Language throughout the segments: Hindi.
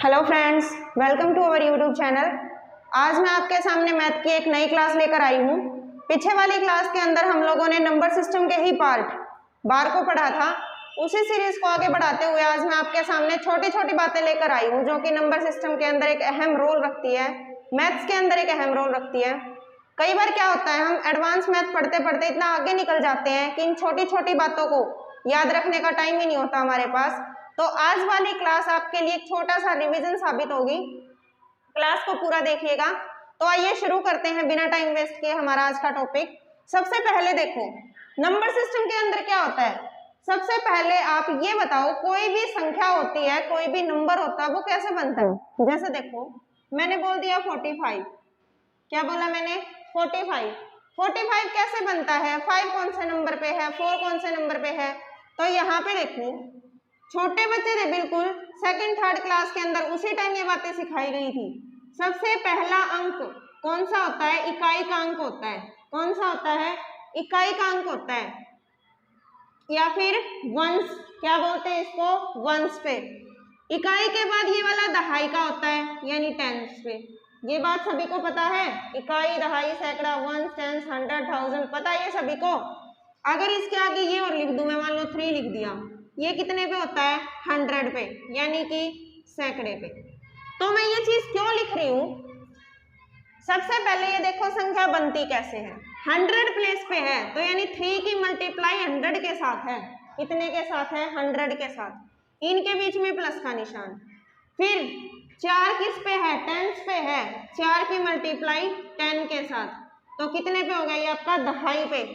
Hello friends, welcome to our YouTube channel. आज मैं आपके सामने मैथ की एक नई क्लास लेकर आई हूँ। पीछे वाली क्लास के अंदर हम लोगों ने नंबर सिस्टम के ही पार्ट बार को पढ़ा था। उसी सीरीज को आगे बढ़ाते हुए आज मैं आपके सामने छोटी छोटी बातें लेकर आई हूँ जो कि नंबर सिस्टम के अंदर एक अहम रोल रखती है, मैथ्स के अंदर एक अहम रोल रखती है। कई बार क्या होता है, हम एडवांस मैथ पढ़ते पढ़ते इतना आगे निकल जाते हैं कि इन छोटी छोटी बातों को याद रखने का टाइम ही नहीं होता हमारे पास। तो आज वाली क्लास आपके लिए एक छोटा सा रिवीजन साबित होगी। क्लास को पूरा देखिएगा। तो आइए शुरू करते हैं बिना टाइम वेस्ट किए हमारा आज का टॉपिक। सबसे पहले देखो, नंबर सिस्टम के अंदर क्या होता है। सबसे पहले आप ये बताओ, कोई भी संख्या होती है, कोई भी नंबर होता है, वो कैसे बनता है। जैसे देखो, मैंने बोल दिया 45। क्या बोला मैंने? 45। 45 कैसे बनता है? 5 कौन से नंबर पे है, 4 कौन से नंबर पे है। तो यहाँ पे देखो, छोटे बच्चे थे बिल्कुल, सेकंड थर्ड क्लास के अंदर उसी टाइम ये बातें सिखाई गई थी। सबसे पहला अंक कौन सा होता है? इकाई का अंक होता है। कौन सा होता है? इकाई का अंक होता है, या फिर वंश, क्या बोलते हैं इसको? वंश पे। इकाई के बाद ये वाला दहाई का होता है, यानी टेंस पे। ये बात सभी को पता है। इकाई, दहाई, सैकड़ा, वंश, टेंस, 100, 1000 पता है ये सभी को। अगर इसके आगे ये और लिख दूं मैं, मान लो 3 लिख दिया, ये कितने पे होता है? 100 पे, यानी कि सैकड़े पे। तो मैं ये चीज क्यों लिख रही हूँ? सबसे पहले ये देखो संख्या बनती कैसे है। 100 प्लेस पे है, तो यानी 3 की मल्टीप्लाई 100 के साथ है। कितने के साथ है? 100 के साथ। इनके बीच में प्लस का निशान। फिर 4 किस पे है? टेंस पे है। 4 की मल्टीप्लाई 10 के साथ, तो कितने पे हो गया? ये आपका दहाई पे।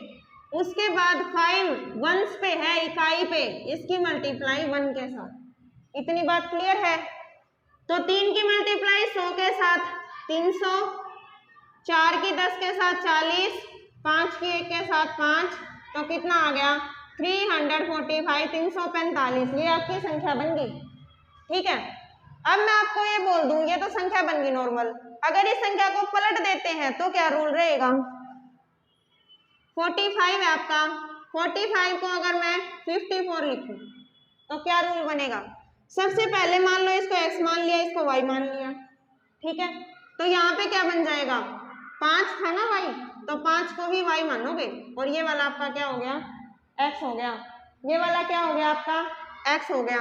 उसके बाद 5 वंश पे है, इकाई पे, इसकी मल्टीप्लाई 1 के साथ। इतनी बात क्लियर है? तो 3 की मल्टीप्लाई 100 के साथ 300, 4 की 10 के साथ 40, 5 की 1 के साथ 5, तो कितना आ गया? 345, 345। ये आपकी संख्या बन गई। ठीक है। अब मैं आपको ये बोल दूं, ये तो संख्या बन गई नॉर्मल। अगर इस संख्या को पलट देते हैं तो क्या रूल रहेगा? 45 है आपका, 45 को अगर मैं 54 लिखूं तो क्या रूल बनेगा? सबसे पहले मान लो इसको x मान लिया, इसको y मान लिया। ठीक है, तो यहाँ पे क्या बन जाएगा? 5 था ना y, तो 5 को भी y मानोगे, और ये वाला आपका क्या हो गया? x हो गया। ये वाला क्या हो गया आपका? x हो गया।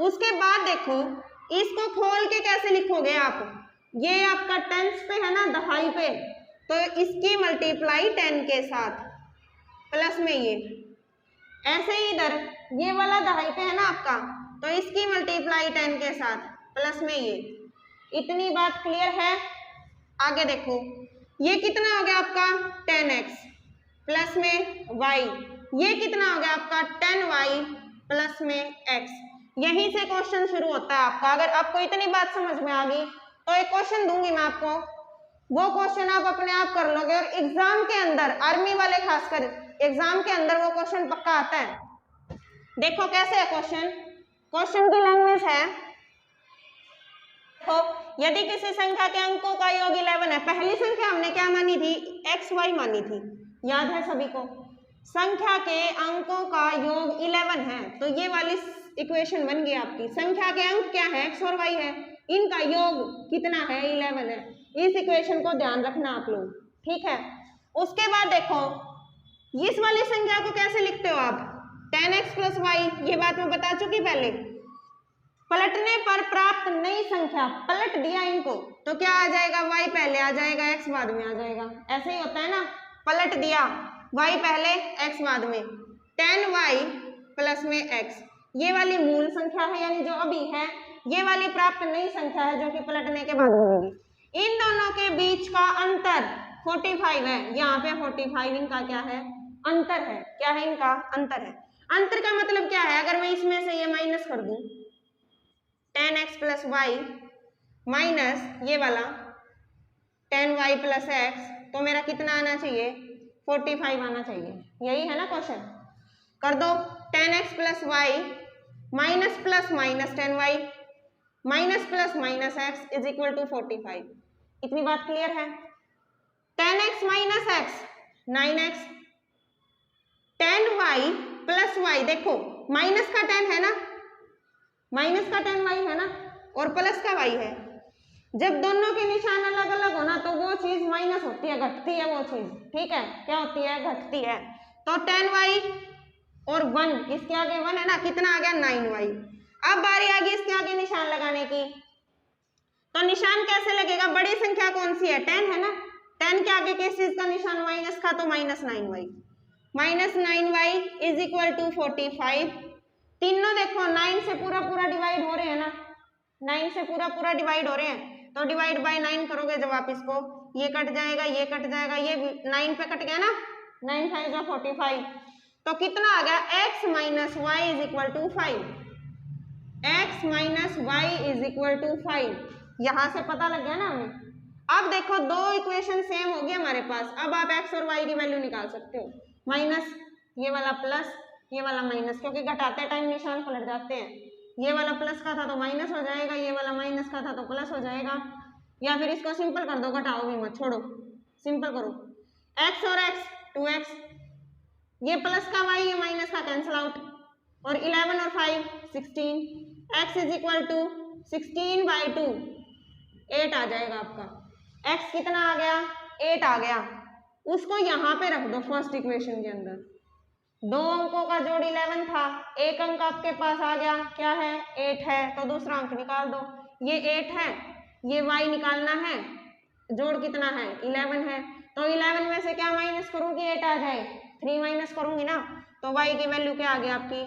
उसके बाद देखो, इसको खोल के कैसे लिखोगे आप? ये आपका टेंस पे है ना, दहाई पे, तो इसकी मल्टीप्लाई 10 के साथ, प्लस में ये। ऐसे ही इधर ये वाला दहाई पे है ना आपका, तो इसकी मल्टीप्लाई 10 के साथ, प्लस में ये। इतनी बात क्लियर है? आगे देखो, ये कितना हो गया आपका? 10x प्लस में y। ये कितना हो गया आपका? 10y प्लस में x। यहीं से क्वेश्चन शुरू होता है आपका। अगर आपको इतनी बात समझ में आ गई तो एक क्वेश्चन दूंगी मैं आपको, वो क्वेश्चन आप अपने आप कर लोगे, और एग्जाम के अंदर, आर्मी वाले खासकर एग्जाम के अंदर वो क्वेश्चन पक्का आता है। देखो कैसे है क्वेश्चन। क्वेश्चन की लैंग्वेज है, तो यदि किसी संख्या के अंकों का योग 11 है। पहली संख्या हमने क्या मानी थी? xy मानी थी, याद है सभी को? संख्या के अंकों का योग 11 है, तो ये वाली इक्वेशन बन गई आपकी। संख्या के अंक क्या है? x और y है, इनका योग कितना है? 11 है। इस इक्वेशन को ध्यान रखना आप लोग, ठीक है। उसके बाद देखो, इस वाली संख्या को कैसे लिखते हो आप? 10x प्लस y, ये बात मैं बता चुकी पहले। पलटने पर प्राप्त नई संख्या, पलट दिया इनको, तो क्या आ जाएगा? y पहले आ जाएगा, x बाद में आ जाएगा। ऐसे ही होता है ना, पलट दिया, y पहले x बाद में। 10y प्लस में x, ये वाली मूल संख्या है, यानी जो अभी है। ये वाली प्राप्त नई संख्या है जो कि पलटने के बाद बनेगी। इन दोनों के बीच का अंतर 45 है। यहाँ पे 45 इनका क्या है? अंतर है। क्या है? इनका अंतर है। अंतर का मतलब क्या है? अगर मैं इसमें से ये माइनस कर दूं, 10x प्लस वाई माइनस ये वाला 10y प्लस x, तो मेरा कितना आना चाहिए? 45 आना चाहिए। यही है ना क्वेश्चन? कर दो। 10x plus y minus plus minus 10y minus plus minus x is equal to 45। इतनी बात क्लियर है? 10x minus x 9x, 10y प्लस y, देखो माइनस का 10 है ना, माइनस का 10y है ना, और प्लस का y है। जब दोनों के निशान अलग अलग होना तो वो चीज माइनस होती है, घटती है वो चीज, ठीक है, क्या होती है, घटती है। तो 10y और 1, इसके आगे 1 है ना, कितना आ गया, 9y। अब बारी आ गई इसके आगे निशान लगाने की। तो निशान कैसे लगेगा, बड़ी संख्या कौन सी है, 10 है ना, 10 के आगे किस चीज का निशान, माइनस का, तो -9y। -9y is equal to 45। तीनों देखो 9 से पूरा पूरा डिवाइड हो रहे हैं ना, 9 से पूरा पूरा डिवाइड हो रहे हैं, तो डिवाइड बाय 9 करोगे जब आप इसको, ये कट जाएगा, ये कट जाएगा, ये 9 पे कट गया ना, 9 5 जा 45। तो कितना आ गया, x minus y is equal to 5। x minus y is equal to 5, यहां से पता लग गया ना हमें। अब देखो दो इक्वेशन सेम हो गई हमारे पास। अब आप x और y की वैल्यू निकाल सकते हो, माइनस ये वाला प्लस, ये वाला माइनस, क्योंकि घटाते टाइम निशान पलट जाते हैं। ये वाला प्लस का था तो माइनस हो जाएगा, ये वाला माइनस का था तो प्लस हो जाएगा। या फिर इसको सिंपल कर दो, घटाओ भी मत, छोड़ो, सिंपल करो। x और x 2x, ये प्लस का y, ये माइनस का कैंसिल आउट, और 11 और 5 16। x इज इक्वल टू 16/2, 8 आ जाएगा आपका। x कितना आ गया, 8 आ गया। उसको यहाँ पे रख दो फर्स्ट इक्वेशन के अंदर। दो अंकों का जोड़ 11 था, एक अंक आपके पास आ गया, क्या है, 8 है, तो दूसरा अंक निकाल दो। ये 8 है, ये y निकालना है, जोड़ कितना है, 11 है, तो 11 में से क्या माइनस करूंगी, 8 आ जाए, 3 माइनस करूंगी ना, तो y की वैल्यू क्या आ गई आपकी,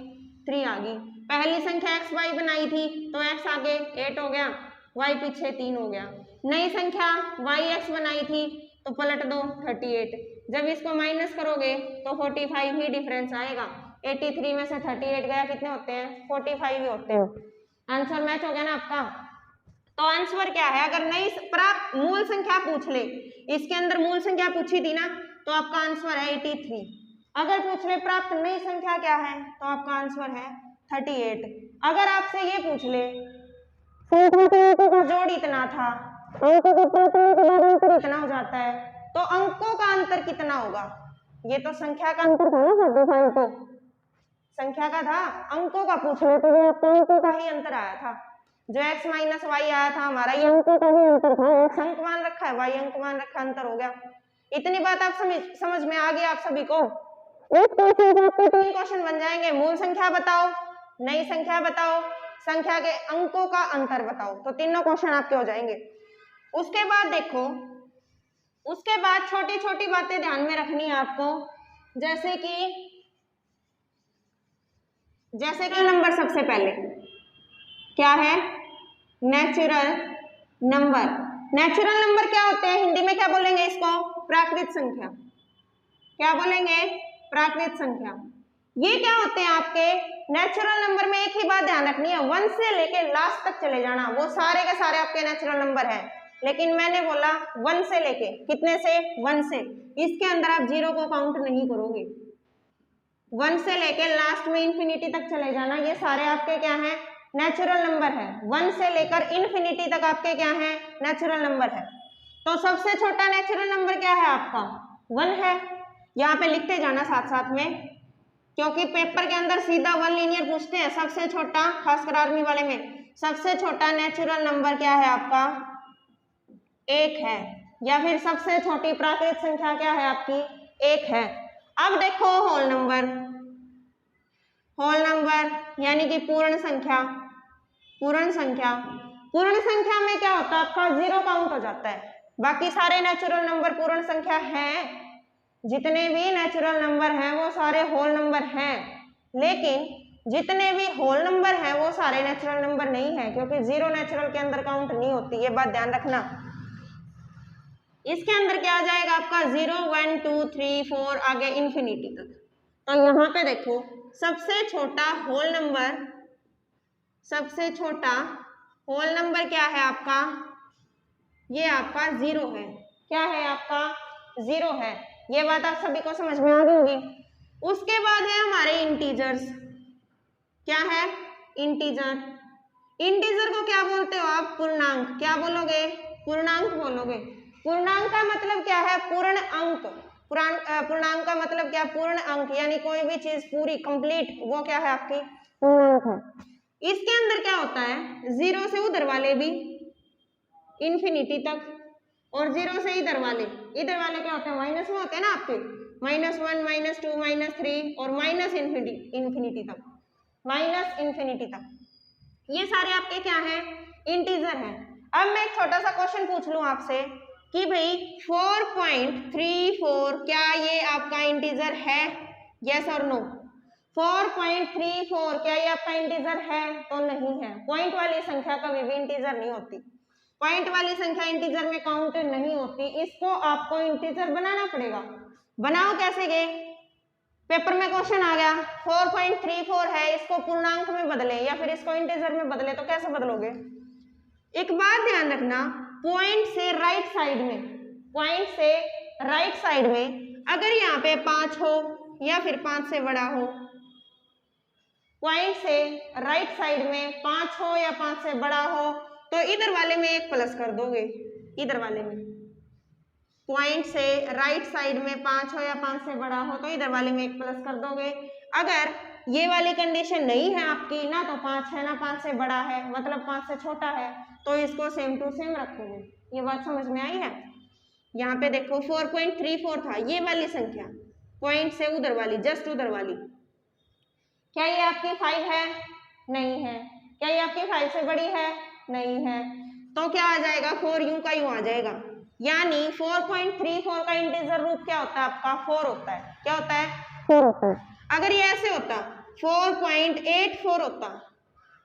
3 आ गई। पहली संख्या x y बनाई थी तो x आगे 8 हो गया, y पीछे 3 हो गया। नई संख्या y x बनाई थी तो पलट दो 38। जब इसको माइनस करोगे तो 45 ही डिफरेंस आएगा। 83 में से 38 गया, कितने होते हैं, 45 ही होते हैं। आंसर मैच हो गया ना आपका। तो आंसर क्या है, अगर नई प्राप्त मूल संख्या पूछ ले, इसके अंदर मूल संख्या पूछी थी ना, तो आपका आंसर है 83। अगर पूछ ले प्राप्त नई संख्या क्या है, तो आपका आंसर है 38। अगर आपसे ये पूछ ले का जोड़ इतना था, अंतर इतना हो जाता है, तो अंकों का अंतर कितना होगा, ये तो संख्या का अंतर था ना, 45 तो संख्या का था, अंकों का पूछ ले तो अंकों का ही अंतर आया था। जो x माइनस वाई आया था हमारा, ये अंकों का ही अंतर था, x अंक मान रखा है, y अंक मान रखा, अंतर हो गया। इतनी बात आप समझ में आ गई आप सभी को। एक तीन क्वेश्चन बन जाएंगे, मूल संख्या बताओ, नई संख्या बताओ, संख्या के अंकों का अंतर बताओ, तो तीनों क्वेश्चन आपके हो जाएंगे। उसके बाद देखो, उसके बाद छोटी छोटी बातें ध्यान में रखनी है आपको, जैसे कि नंबर सबसे पहले क्या है, नेचुरल नंबर। नेचुरल नंबर क्या होते हैं, हिंदी में क्या बोलेंगे इसको, प्राकृत संख्या। क्या बोलेंगे, प्राकृत संख्या। ये क्या होते हैं आपके नेचुरल नंबर में, एक ही बात ध्यान रखनी है, 1 से लेके लास्ट तक चले जाना, वो सारे के सारे आपके नेचुरल नंबर है। लेकिन मैंने बोला 1 से लेके, कितने से, 1 से, इसके अंदर आप 0 को काउंट नहीं करोगे। 1 से लेके लास्ट में इंफिनिटी तक चले जाना, ये सारे आपके क्या हैं, नेचुरल नंबर है। 1 से लेकर इंफिनिटी तक आपके क्या है, नेचुरल नंबर है। तो सबसे छोटा नेचुरल नंबर क्या है आपका, 1 है। यहाँ पे लिखते जाना साथ साथ में, क्योंकि पेपर के अंदर सीधा 1 लीनियर पूछते हैं। सबसे छोटा, खासकर आर्मी वाले में, सबसे छोटा नेचुरल नंबर क्या है आपका, 1 है। या फिर सबसे छोटी प्राकृत संख्या क्या है आपकी, 1 है। अब देखो होल नंबर, होल नंबर यानी कि पूर्ण संख्या। पूर्ण संख्या, पूर्ण संख्या में क्या होता है आपका, 0 काउंट हो जाता है। बाकी सारे नेचुरल नंबर पूर्ण संख्या हैं, जितने भी नेचुरल नंबर हैं वो सारे होल नंबर हैं। लेकिन जितने भी होल नंबर हैं वो सारे नेचुरल नंबर नहीं है, क्योंकि 0 नेचुरल के अंदर काउंट नहीं होती, ये बात ध्यान रखना। इसके अंदर क्या आ जाएगा आपका, 0 1 2 3 4 आगे इंफिनिटी तक। तो यहाँ पे देखो, सबसे छोटा होल नंबर, सबसे छोटा होल नंबर क्या है आपका, ये आपका 0 है। क्या है आपका, 0 है। ये बात आप सभी को समझ में आ गई होगी। उसके बाद है हमारे इंटीजर्स। क्या है, इंटीजर। इंटीजर को क्या बोलते हो आप, पूर्णांक। क्या बोलोगे, पूर्णांक बोलोगे। पूर्णांक का मतलब क्या है, पूर्ण अंक। पूर्णांक का मतलब क्या, पूर्ण अंक, यानी कोई भी चीज पूरी कंप्लीट, वो क्या है आपकी पूर्णांक है। इसके अंदर क्या होता है, 0 से उधर वाले भी इन्फिनिटी तक, और 0 से इधर वाले क्या होते हैं, माइनस में होते हैं ना आपके, -1 -2 -3 और माइनस इन्फिनिटी तक, माइनस इन्फिनिटी तक, ये सारे आपके क्या हैं, इंटीजर हैं। अब मैं एक छोटा सा क्वेश्चन पूछ लूं आपसे कि भाई 4.34 क्या ये आपका इंटीजर है, यस और नो। 4.34 क्या ये आपका इंटीजर है, तो नहीं है। पॉइंट वाली संख्या कभी भी इंटीजर नहीं होती, पॉइंट वाली संख्या इंटीजर में काउंट नहीं होती, इसको आपको इंटीजर बनाना पड़ेगा। बनाओ कैसे गे, पेपर में क्वेश्चन आ गया 4.34 है, इसको पूर्णांक में बदले या फिर इसको इंटीजर में बदले, तो कैसे बदलोगे। एक बात ध्यान रखना, पॉइंट से राइट साइड में, पॉइंट से राइट साइड में अगर यहाँ पे 5 हो या फिर 5 से बड़ा हो, पॉइंट से राइट साइड में 5 हो या 5 से बड़ा हो, तो इधर वाले में एक प्लस कर दोगे, इधर वाले में पॉइंट से राइट साइड में 5 हो या 5 से बड़ा हो तो इधर वाले में एक प्लस कर दोगे। अगर ये वाली कंडीशन नहीं है आपकी, ना तो 5 है ना 5 से बड़ा है, मतलब 5 से छोटा है, तो इसको सेम टू सेम रखोगे। ये बात समझ में आई है। यहाँ पे देखो 4.34 था, ये वाली संख्या पॉइंट से उधर वाली, जस्ट उधर वाली, क्या ये आपकी 5 है, नहीं है। क्या ये आपकी 5 से बड़ी है, नहीं है। तो क्या आ जाएगा, 4 यूं का यूं आ जाएगा, यानी 4.34 का इंटीजर रूट क्या होता है आपका, 4 होता है। क्या होता है, 4 होता है। अगर ये ऐसे होता 4.84 होता,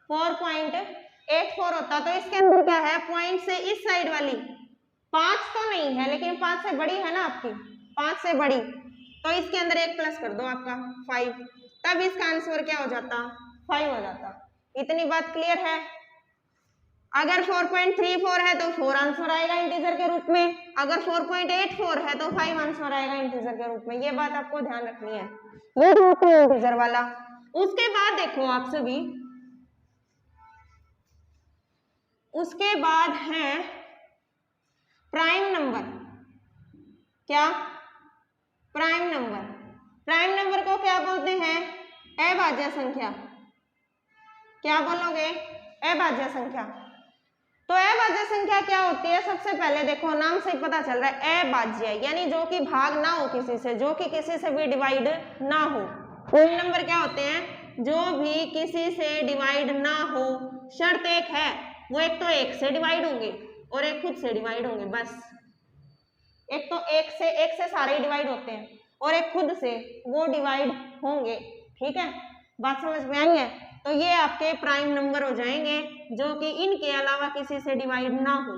4.84 होता, तो इसके अंदर क्या है, पॉइंट से इस साइड वाली 5 तो नहीं है, लेकिन 5 से बड़ी है ना आपकी, 5 से बड़ी, तो इसके अंदर एक प्लस कर दो आपका 5, तब इसका आंसर क्या हो जाता, 5 हो जाता। इतनी बात क्लियर है। अगर 4.34 है तो 4 आंसर आएगा इंटीजर के रूप में, अगर 4.84 है तो 5 आंसर आएगा इंटीजर के रूप में। ये बात आपको ध्यान रखनी है, ये तो इंटीजर वाला। उसके बाद देखो आप सभी, उसके बाद है प्राइम नंबर। क्या, प्राइम नंबर। प्राइम नंबर को क्या बोलते हैं, अभाज्य संख्या। क्या बोलोगे, अभाज्य संख्या। तो अभाज्य संख्या क्या होती है, सबसे पहले देखो नाम से ही पता चल रहा है, अभाज्य यानी जो कि भाग ना हो किसी से, जो कि किसी से भी डिवाइड ना हो। प्राइम नंबर क्या होते हैं, जो भी किसी से डिवाइड ना हो। शर्त एक है, वो एक तो 1 से डिवाइड होंगे और एक खुद से डिवाइड होंगे, बस। एक तो एक से सारे डिवाइड होते हैं और एक खुद से, वो डिवाइड होंगे। ठीक है, बात समझ में आई है। तो ये आपके प्राइम नंबर हो जाएंगे, जो कि इनके अलावा किसी से डिवाइड ना हो।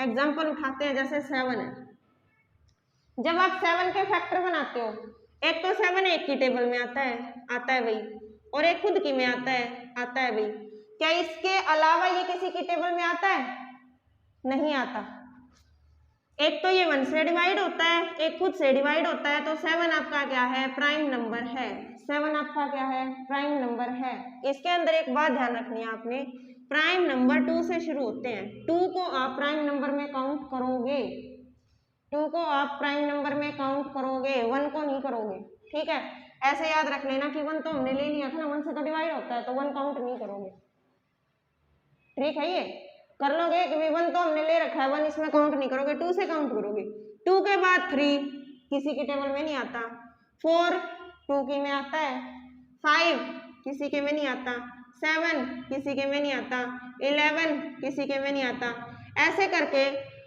एग्जांपल उठाते हैं, जैसे 7 है। जब आप 7 के फैक्टर बनाते हो, एक तो 7 एक की टेबल में आता है भाई, और एक खुद की में आता है भाई। क्या इसके अलावा ये किसी की टेबल में आता है, नहीं आता। एक तो ये 1 से डिवाइड होता है, एक खुद से डिवाइड होता है, तो 7 आपका क्या है, प्राइम नंबर है। 7 आपका क्या है, प्राइम नंबर है। इसके अंदर एक बात ध्यान रखनी है आपने, प्राइम नंबर 2 से शुरू होते हैं। 2 को आप प्राइम नंबर में काउंट करोगे, 2 को आप प्राइम नंबर में काउंट करोगे, 1 को नहीं करोगे। ठीक है, ऐसे याद रख लेना कि 1 तो हमने ले लिया था ना, 1 से तो डिवाइड होता है, तो 1 काउंट नहीं करोगे। ठीक है, ये कर लोगे कि 1 तो हमने ले रखा है, 1 इसमें काउंट नहीं करोगे, 2 से काउंट करोगे। 2 के बाद 3 किसी की टेबल में नहीं आता, 4 2 की में आता है, 5 किसी के में नहीं आता, 7 किसी के में नहीं आता, 11 किसी के में नहीं आता। ऐसे करके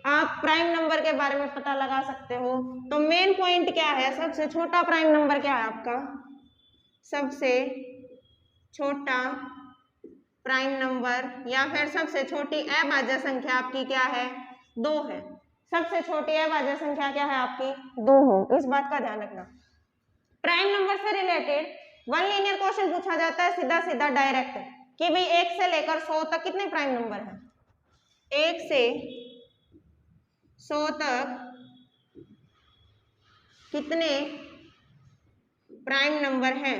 आप प्राइम नंबर के बारे में पता लगा सकते हो। तो मेन पॉइंट क्या है, सबसे छोटा प्राइम नंबर क्या है आपका, सबसे छोटा प्राइम नंबर या फिर सबसे छोटी अभाज्य संख्या आपकी क्या है, 2 है। सबसे छोटी अभाज्य संख्या क्या है आपकी, 2 है। इस बात का ध्यान रखना। प्राइम नंबर से रिलेटेड 1 लीनियर क्वेश्चन पूछा जाता है, सीधा सीधा डायरेक्ट, कि भाई 1 से लेकर 100 तक कितने प्राइम नंबर हैं। 1 से 100 तक कितने प्राइम नंबर हैं,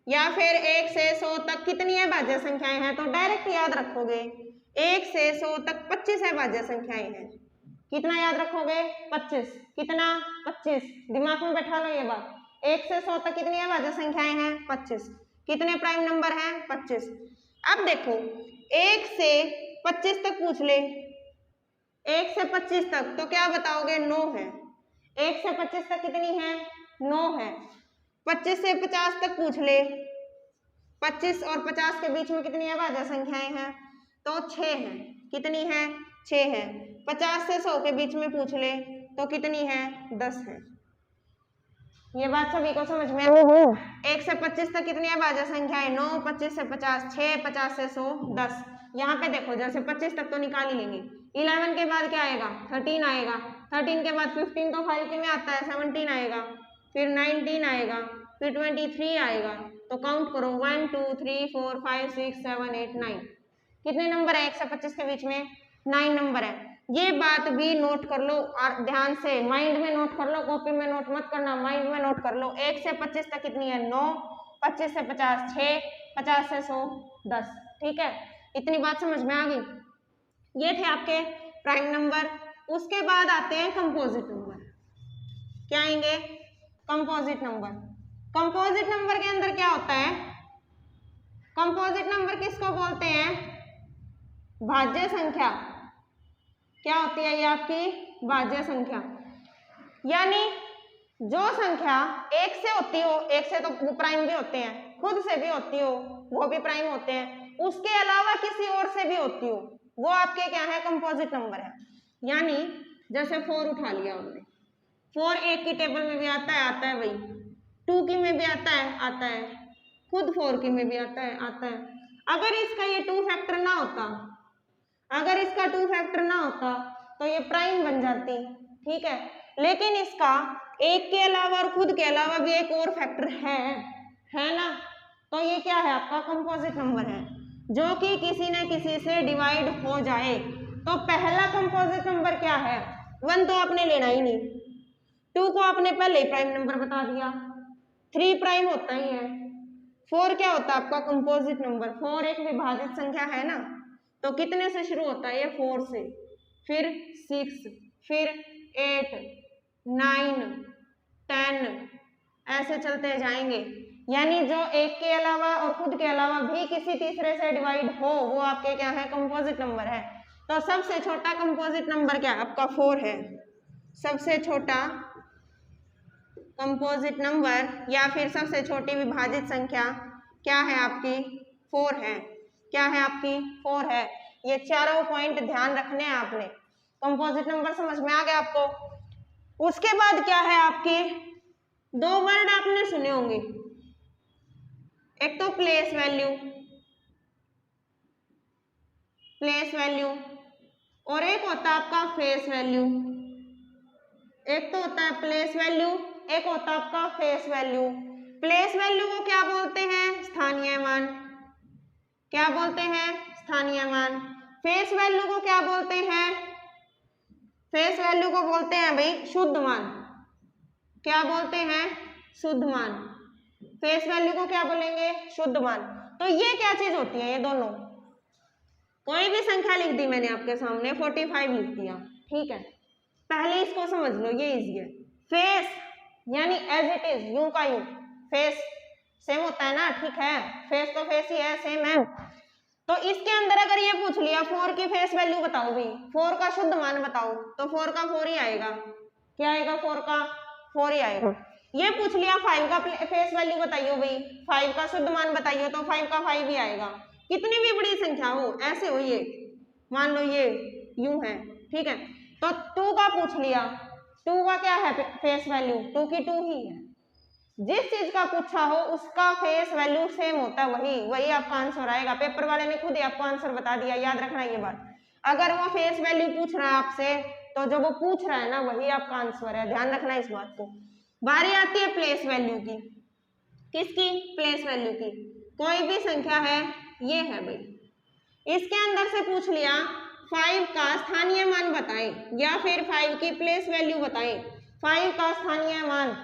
या फिर 1 से 100 तक कितनी अभाज्य संख्याएं हैं। तो डायरेक्ट याद रखोगे, 1 से 100 तक 25 अभाज्य संख्याएं हैं। कितना याद रखोगे, 25। कितना, 25। दिमाग में बैठा लो ये बात। 1 से 100 तक कितनी अभाज्य संख्याएं हैं, 25। कितने प्राइम नंबर हैं, 25। अब देखो 1 से 25 तक पूछ ले, 1 से 25 तक, तो क्या बताओगे? 9 है। 1 से 25 तक कितनी है? 9 है। 25 से 50 तक पूछ ले, 25 और 50 के बीच में कितनी अभाज्य संख्याएं हैं? तो 6 है। कितनी है? 6 है। 50 से 100 के बीच में पूछ ले तो कितनी है? 10 है। ये बात सभी को समझ में आई है? 1 से 25 तक कितनी अभाज्य संख्याएं? 9, 25 से 50 6, 50 से 100 10। यहाँ पे देखो जैसे 25 तक तो निकाल ही लेंगे, 11 के बाद क्या आएगा? 13 आएगा, 13 के बाद 15 तो 5 में आता है, 17 आएगा, फिर 19 आएगा, फिर 23 आएगा। तो काउंट करो 1 2 3 4 5 6 7 8 9। कितने नंबर है 1 से 25 के बीच में? 9 नंबर है। ये बात भी नोट कर लो और ध्यान से माइंड में नोट कर लो, कॉपी में नोट मत करना, माइंड में नोट कर लो। 1 से 25 तक कितनी है? 9, 25 से 50 6, 50 से 100 10। ठीक है, इतनी बात समझ में आ गई। ये थे आपके प्राइम नंबर। उसके बाद आते हैं कंपोजिट नंबर। क्या आएंगे? Composite number. कंपोजिट नंबर के अंदर क्या होता है? कंपोजिट नंबर किसको बोलते हैं? भाज्य संख्या। क्या होती है ये आपकी? भाज्य संख्या। यानी जो संख्या 1 से होती हो, 1 से तो वो प्राइम भी होते हैं, खुद से भी होती हो वो भी प्राइम होते हैं, उसके अलावा किसी और से भी होती हो, वो आपके क्या है? कंपोजिट नंबर है। यानी जैसे 4 उठा लिया हमने, 4 1 की टेबल में भी आता है भाई, 2 की में भी आता है, खुद 4 की में भी आता है। अगर इसका ये 2 फैक्टर ना होता, अगर इसका 2 फैक्टर ना होता तो ये प्राइम बन जाती। ठीक है, लेकिन इसका एक के अलावा और खुद के अलावा भी एक और फैक्टर है ना, तो ये क्या है? आपका कंपोजिट नंबर है, जो कि किसी न किसी से डिवाइड हो जाए। तो पहला कंपोजिट नंबर क्या है? 1 तो आपने लेना ही नहीं, 2 को आपने पहले ही प्राइम नंबर बता दिया, 3 प्राइम होता ही है, 4 क्या होता है आपका? Composite number. 4 एक विभाजित संख्या है ना, तो कितने से शुरू होता है? ये 4 से, फिर 6, फिर 8 9 10 ऐसे चलते जाएंगे। यानी जो एक के अलावा और खुद के अलावा भी किसी तीसरे से डिवाइड हो वो आपके क्या है? कंपोजिट नंबर है। तो सबसे छोटा कंपोजिट नंबर क्या है? आपका 4 है। सबसे छोटा कंपोजिट नंबर या फिर सबसे छोटी विभाजित संख्या क्या है आपकी? 4 है। क्या है आपकी? 4 है। ये चारों पॉइंट ध्यान रखने हैं आपने। कंपोजिट नंबर समझ में आ गया आपको। उसके बाद क्या है आपके? 2 वर्ड आपने सुने होंगे, एक तो प्लेस वैल्यू, और एक होता है आपका फेस वैल्यू। एक तो होता है प्लेस वैल्यू, एक होता है आपका फेस वैल्यू। प्लेस वैल्यू को क्या बोलते हैं? स्थानीय मान। क्या बोलते हैं? स्थानीय मान। फेस वैल्यू को क्या बोलते हैं? फेस वैल्यू को बोलते हैं भाई शुद्ध मान। क्या बोलते हैं? शुद्ध मान। फेस वैल्यू को क्या बोलेंगे? शुद्ध मान। तो ये क्या चीज होती है? ये दोनों, कोई भी संख्या लिख दी मैंने आपके सामने, 45 लिख दिया, ठीक है, पहले इसको समझ लो, ये इजी है। फेस यानी एज इट इज, यूं का यूं, फेस सेम होता है ना, ठीक है, फेस तो फेस ही है, सेम है। तो इसके अंदर अगर ये पूछ लिया 4 की फेस वैल्यू बताओ भाई, 4 का शुद्ध मान बताओ, तो 4 का 4 ही आएगा। क्या आएगा? 4 का 4 ही आएगा। ये पूछ लिया 5 का फेस वैल्यू बताइयो भाई, 5 का शुद्ध मान बताइयो, तो 5 का 5 ही आएगा। कितनी भी बड़ी संख्या हो, ऐसे हो, ये मान लो ये यूं है, ठीक है, तो 2 का पूछ लिया, 2 का क्या है फेस वैल्यू? 2 की 2 ही है। जिस चीज का पूछा हो उसका फेस वैल्यू सेम होता है, वही आपका आंसर आएगा। पेपर वाले ने खुद ही आपको आंसर बता दिया, याद रखना ये बात। अगर वो फेस वैल्यू पूछ रहा है आपसे, तो जो वो पूछ रहा है ना वही आपका आंसर है, ध्यान रखना इस बात को। बारी आती है प्लेस वैल्यू की। किसकी? प्लेस वैल्यू की। कोई भी संख्या है, ये है भाई, इसके अंदर से पूछ लिया 5 का स्थानीय मान बताएं या फिर 5 की प्लेस वैल्यू बताएं, 5 का स्थानीय मान।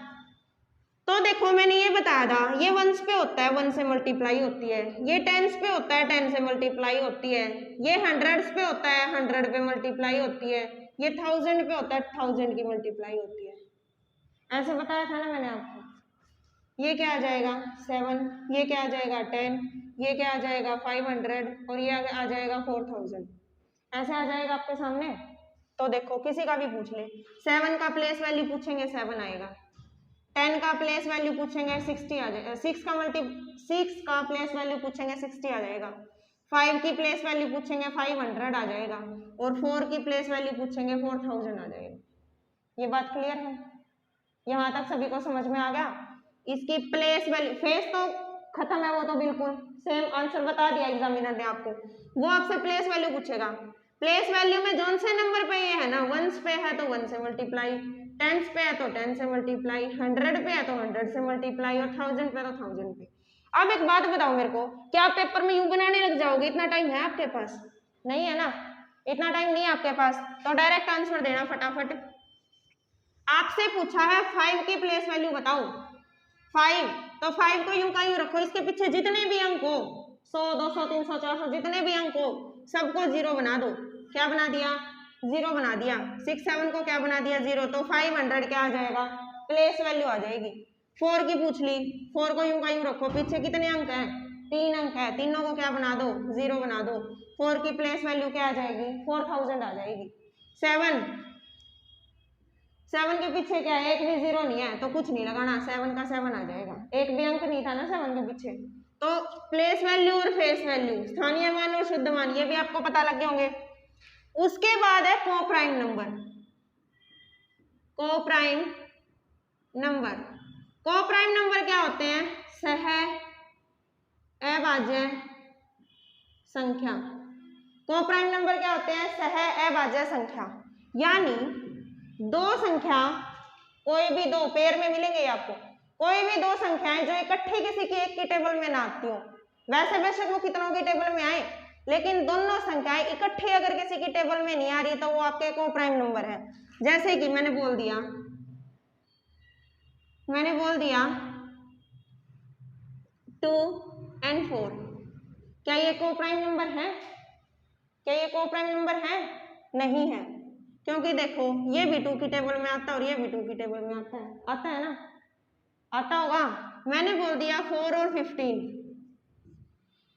तो देखो मैंने ये बताया था, ये 1 पे होता है, 1 से मल्टीप्लाई होती है, ये 10 पे होता है, 10 से मल्टीप्लाई होती है, ये 100 पे होता है, 100 पे मल्टीप्लाई होती है, ये 1000 पे होता है, 1000 की मल्टीप्लाई होती है। ऐसे बताया था ना मैंने आपको। ये क्या आ जाएगा? 7, ये क्या आ जाएगा? 10, ये क्या आ जाएगा 500 और ये आ जाएगा 4000। ऐसे आ जाएगा आपके सामने। तो देखो किसी का भी पूछ ले, 7 का प्लेस वैल्यू पूछेंगे 7 आएगा, 10 का प्लेस वैल्यू पूछेंगे 60 आ जाएगा, 6 का प्लेस वैल्यू पूछेंगे 60 आ जाएगा, 5 की प्लेस वैल्यू पूछेंगे 500 आ जाएगा और 4 की प्लेस वैल्यू पूछेंगे 4000 आ जाएगा। ये बात क्लियर है? यहाँ तक सभी को समझ में आ गया? इसकी प्लेस वैल्यू, फेस तो खत्म है, वो तो बिल्कुल सेम आंसर बता दिया एग्जामिनर ने आपको। वो आपसे प्लेस वैल्यू पूछेगा, प्लेस वैल्यू में जौन से नंबर पे ये है ना, 1s पे है तो 1 से मल्टीप्लाई, 10s पे है तो 10 से मल्टीप्लाई, 100 पे है तो 100 से मल्टीप्लाई और 1000 पे तो 1000 पे। अब एक बात बताओ मेरे को, क्या आप पेपर में यूं बनाने लग जाओगे? इतना टाइम है आपके पास? नहीं है ना, इतना टाइम नहीं है आपके पास, तो डायरेक्ट आंसर देना फटाफट। आपसे पूछा है 5 की प्लेस वैल्यू बताओ, 5, तो 5 को यूं का यूं रखो, इसके पीछे जितने भी अंक हो, 100 200 300 400 जितने भी अंक हो सबको 0 बना दो। क्या बना दिया? 0 बना दिया। 6 7 को क्या बना दिया? 0। तो 500 क्या आ जाएगा? प्लेस वैल्यू आ जाएगी। 4 की पूछ ली, 4 को यूं का यूं रखो, पीछे कितने अंक हैं? 3 अंक है, तीनों को क्या बना दो? 0 बना दो। 4 की प्लेस वैल्यू क्या आ जाएगी? 4000 आ जाएगी। 7 के पीछे क्या है? एक भी 0 नहीं है तो कुछ नहीं लगाना, 7 का 7 आ जाएगा, एक भी अंक नहीं था ना 7 के पीछे। तो प्लेस वैल्यू और फेस वैल्यू, स्थानीय मान और शुद्ध मान, ये भी आपको पता लग गए होंगे। उसके बाद है coprime number. Coprime number, coprime number क्या होते हैं? सह अभाज्य संख्या। कोप्राइम नंबर क्या होते हैं? सह अभाज्य संख्या, यानी दो संख्या, कोई भी दो पेयर में मिलेंगे आपको, कोई भी दो संख्याएं जो इकट्ठी किसी की एक की टेबल में ना आती हो, वैसे बेशक वो कितनों की टेबल में आए, लेकिन दोनों संख्याएं इकट्ठी अगर किसी की टेबल में नहीं आ रही तो वो आपके कोप्राइम नंबर है। जैसे कि मैंने बोल दिया 2 and 4, क्या ये कोप्राइम नंबर है? क्या ये कोप्राइम नंबर है? नहीं है, क्योंकि देखो ये भी 2 की टेबल में आता है और ये भी 2 की टेबल में आता है ना, आता होगा। मैंने बोल दिया 4 और 15,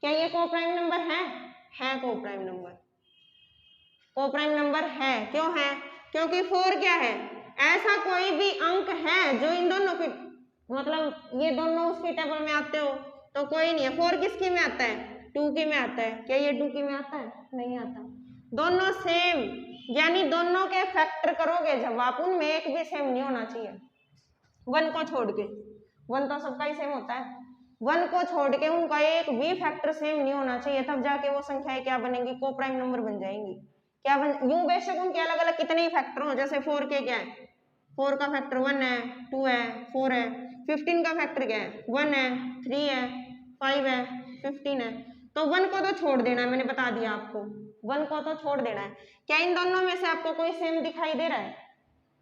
क्या ये कोप्राइम नंबर है? कोप्राइम नंबर, कोप्राइम नंबर है। क्यों है? क्योंकि 4 क्या है? ऐसा कोई भी अंक है जो इन दोनों की, मतलब ये दोनों उसकी टेबल में आते हो तो कोई नहीं है। 4 किसकी में आता है? 2 की में आता है। क्या ये 2 की में आता है? नहीं आता। दोनों सेम, यानी दोनों के फैक्टर करोगे जब आप, उनमें एक भी सेम नहीं होना चाहिए, 1 को छोड़ के। 1 तो सबका ही सेम होता है, 1 को छोड़ के उनका एक भी फैक्टर सेम नहीं होना चाहिए, तब जाके वो संख्याएं क्या बनेंगी? कोप्राइम नंबर बन जाएंगी। क्या बन, यूं बेशक उनके अलग अलग कितने ही फैक्टर हो, जैसे 4 के क्या है? 4 का फैक्टर 1 है, 2 है, 4 है। 15 का फैक्टर क्या है? 1 है, 3 है, 5 है, 15 है। तो 1 को तो छोड़ देना है, मैंने बता दिया आपको, 1 को तो छोड़ देना है। क्या इन दोनों में से आपको कोई सेम दिखाई दे रहा है?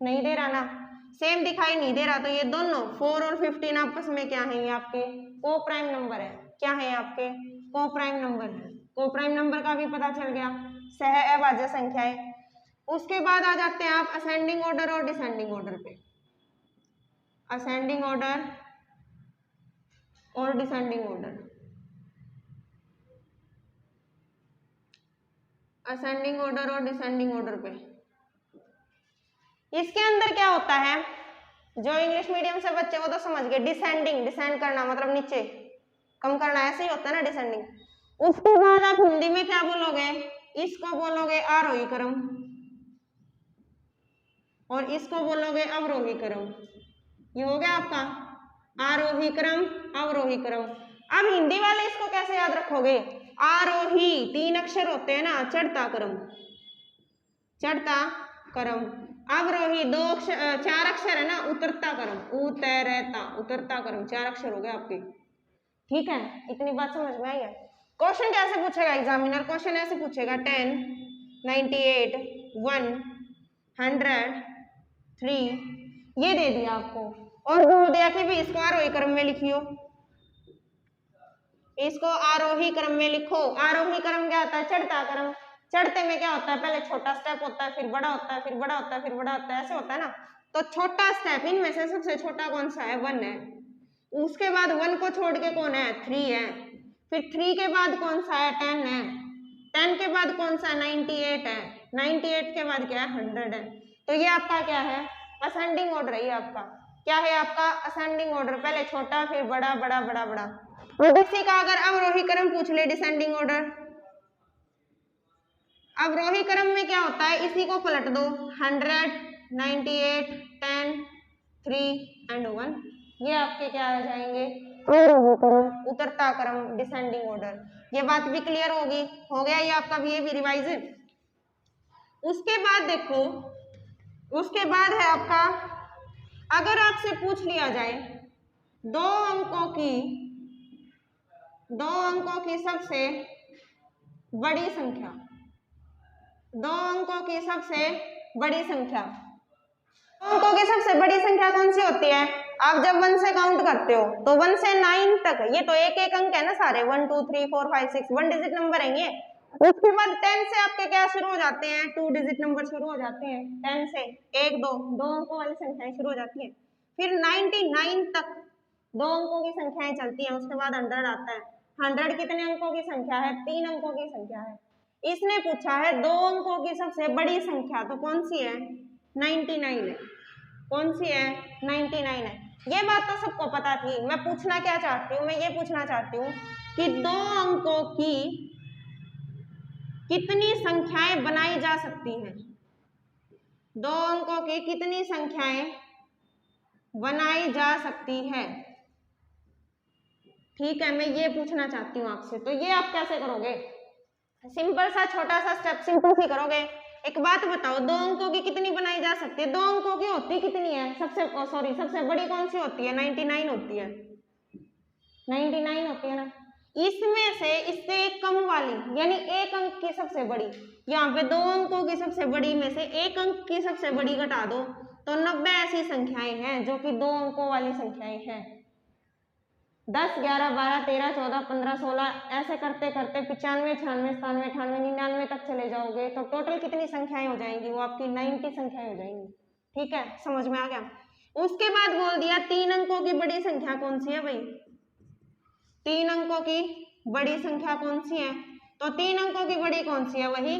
नहीं दे रहा ना, सेम दिखाई नहीं दे रहा, तो ये दोनों 4 और 15 आपस में क्या है? ये आपके कोप्राइम नंबर है। क्या है? आपके कोप्राइम नंबर है। कोप्राइम नंबर का भी पता चल गया, सह अभाज्य संख्याएं। उसके बाद आ जाते हैं आप असेंडिंग ऑर्डर और डिसेंडिंग ऑर्डर पे। असेंडिंग ऑर्डर और डिसेंडिंग ऑर्डर, असेंडिंग ऑर्डर और डिसेंडिंग ऑर्डर पे। इसके अंदर क्या होता है, जो इंग्लिश मीडियम से बच्चे वो तो समझ गए, डिसेंडिंग, डिसेंड करना मतलब नीचे कम करना, ऐसे ही होता है ना डिसेंडिंग। उसके बाद आप हिंदी में क्या बोलोगे? इसको बोलोगे आरोही क्रम और इसको बोलोगे अवरोही क्रम। ये हो गया आपका आरोही क्रम, अवरोही क्रम। अब हिंदी वाले इसको कैसे याद रखोगे? आरोही 3 अक्षर होते हैं ना, चढ़ता क्रम, चढ़ता क्रम। अवरोही 4 अक्षर है ना, उतरता क्रम, उतरता, उतरता क्रम, 4 अक्षर हो गए आपके। ठीक है, इतनी बात समझ में आई है? क्वेश्चन कैसे पूछेगा एग्जामिनर? क्वेश्चन ऐसे पूछेगा 10, 98, 1, 100, 3, ये दे दिया आपको और बोल दिया कि भी इसको आरोही क्रम में लिखियो, इसको आरोही क्रम में लिखो। आरोही क्रम क्या होता है? चढ़ता क्रम। चढ़ते में क्या होता है? पहले छोटा स्टेप होता है, फिर बड़ा होता है, फिर बड़ा होता है, फिर बड़ा होता है, ऐसे होता है ना। तो छोटा स्टेप इनमें से सबसे छोटा कौन सा है? 1 है। उसके बाद 1 को छोड़ के कौन है? 3 है। फिर 3 के बाद कौन सा है, 10 है, 10 के बाद कौन सा 98 है, 98 के बाद क्या है, 100 है। तो ये आपका क्या है, असेंडिंग ऑर्डर है। ये आपका क्या है, आपका असेंडिंग ऑर्डर, पहले छोटा फिर बड़ा, बड़ा बड़ा बड़ा। इसी का अगर अवरोही क्रम पूछ ले, डिसेंडिंग ऑर्डर, अवरोही क्रम में क्या होता है, इसी को पलट दो, 100, 98, 10, 3 एंड 1, ये आपके क्या आ जाएंगे, उतरता क्रम, डिसेंडिंग ऑर्डर। ये बात भी क्लियर होगी, हो गया ये आपका भी, ये भी रिवाइज है। उसके बाद देखो, उसके बाद है आपका, अगर आपसे पूछ लिया जाए दो अंकों की सबसे बड़ी संख्या, दो अंकों की सबसे बड़ी संख्या, दो अंकों की सबसे बड़ी संख्या कौन सी होती है, आप जब 1 से काउंट करते हो तो 1 से 9 तक, ये तो एक एक अंक है ना सारे, 1 2 3 4 5 6 1 डिजिट नंबर है ये। उसके बाद 10 से आपके क्या शुरू हो जाते हैं, 2 डिजिट नंबर शुरू हो जाते हैं, 10 से 1 2 दो अंकों वाली संख्याएं शुरू हो जाती हैं। फिर 99 तक दो अंकों की संख्याएं चलती हैं, उसके बाद 100 आता है। 100 कितने अंकों की संख्या है, 3 अंकों की संख्या है। इसने पूछा है दो अंकों की सबसे बड़ी संख्या, तो कौन सी है, 99 है। कौन सी है, 99 है। ये बात तो सबको पता थी। मैं पूछना क्या चाहती हूँ, मैं ये पूछना चाहती हूँ कि दो अंकों की कितनी संख्याएं बनाई जा सकती हैं, दो अंकों की कितनी संख्याएं बनाई जा सकती है, ठीक है, मैं ये पूछना चाहती हूँ आपसे। तो ये आप कैसे करोगे, सिंपल सा छोटा सा स्टेप सिंपल सी करोगे। एक बात बताओ, दो अंकों की कितनी बनाई जा सकती है, दो अंकों की होती कितनी है, सबसे बड़ी कौन सी होती है, 99 होती है, 99 होती है ना। इसमें से इससे एक कम वाली, यानी एक अंक की सबसे बड़ी, यहाँ पे दो अंकों की सबसे बड़ी में से एक अंक की सबसे बड़ी घटा दो, तो 90 ऐसी संख्याएं हैं जो कि दो अंकों वाली संख्याएं हैं। 10 11 12 13 14 15 16 ऐसे करते करते 95 96 97 98 99 तक चले जाओगे, तो टोटल कितनी संख्याएं हो जाएंगी, वो आपकी 90 संख्याएं हो जाएंगी। ठीक है, समझ में आ गया। उसके बाद बोल दिया 3 अंकों की बड़ी संख्या कौन सी है भाई, 3 अंकों की बड़ी संख्या कौन सी है, तो 3 अंकों की बड़ी कौन सी है, वही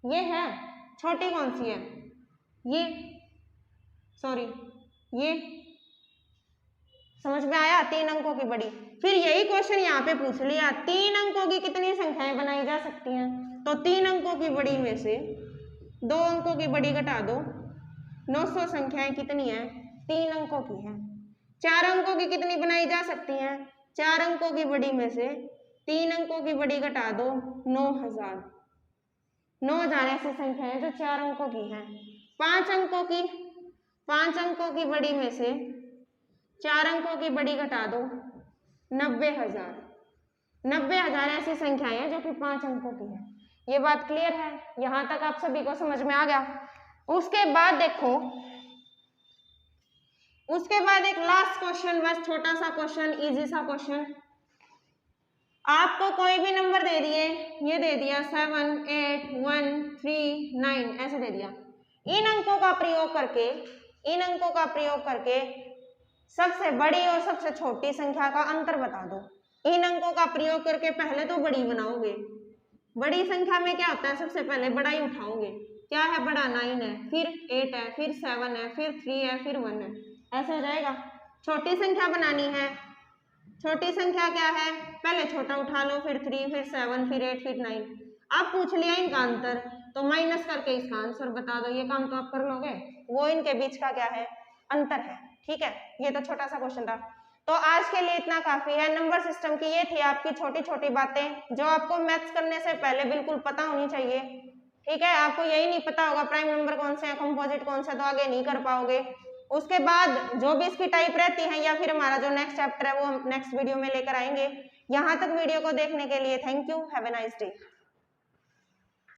ये है। छोटी कौन सी है, ये, सॉरी ये, समझ में आया, 3 अंकों की बड़ी। फिर यही क्वेश्चन यहाँ पे पूछ लिया, 3 अंकों की कितनी संख्याएं बनाई जा सकती हैं, तो 3 अंकों की बड़ी में से 2 अंकों की बड़ी घटा दो, 900 संख्याएं कितनी है, 3 अंकों की है। 4 अंकों की कितनी बनाई जा सकती हैं, 4 अंकों की बड़ी में से 3 अंकों की बड़ी घटा दो, 9000 ऐसी संख्या है जो 4 अंकों की है। 5 अंकों की बड़ी में से 4 अंकों की बड़ी घटा दो, 90000 ऐसी संख्याएं हैं जो कि 5 अंकों की है। ये बात क्लियर है, यहां तक आप सभी को समझ में आ गया। उसके बाद देखो, उसके बाद एक लास्ट क्वेश्चन, बस छोटा सा क्वेश्चन, इजी सा क्वेश्चन। आपको कोई भी नंबर दे दिए, ये दे दिया 7 8 1 3 9 ऐसे दे दिया। इन अंकों का प्रयोग करके सबसे बड़ी और सबसे छोटी संख्या का अंतर बता दो। इन अंकों का प्रयोग करके पहले तो बड़ी बनाओगे, बड़ी संख्या में क्या होता है, सबसे पहले बड़ा ही उठाओगे। क्या है बड़ा, 9 है, फिर 8 है, फिर 7 है, फिर 3 है, फिर 1 है, ऐसे हो जाएगा। छोटी संख्या बनानी है, छोटी संख्या क्या है, पहले छोटा उठा लो, फिर 3, फिर 7, फिर 8, फिर 9। अब पूछ लिया इनका अंतर, तो माइनस करके इसका आंसर बता दो। ये काम तो आप कर लोगे, वो इनके बीच का क्या है, अंतर है। ठीक है, ये तो छोटा सा क्वेश्चन था। तो आज के लिए इतना काफी है। नंबर सिस्टम की ये थी आपकी छोटी छोटी बातें जो आपको मैथ्स करने से पहले बिल्कुल पता होनी चाहिए। ठीक है, आपको यही नहीं पता होगा प्राइम नंबर कौन से है, कंपोजिट कौन सा, तो आगे नहीं कर पाओगे। उसके बाद जो भी इसकी टाइप रहती है या फिर हमारा जो नेक्स्ट चैप्टर है वो हम नेक्स्ट वीडियो में लेकर आएंगे। यहाँ तक वीडियो को देखने के लिए thank you, have a nice day.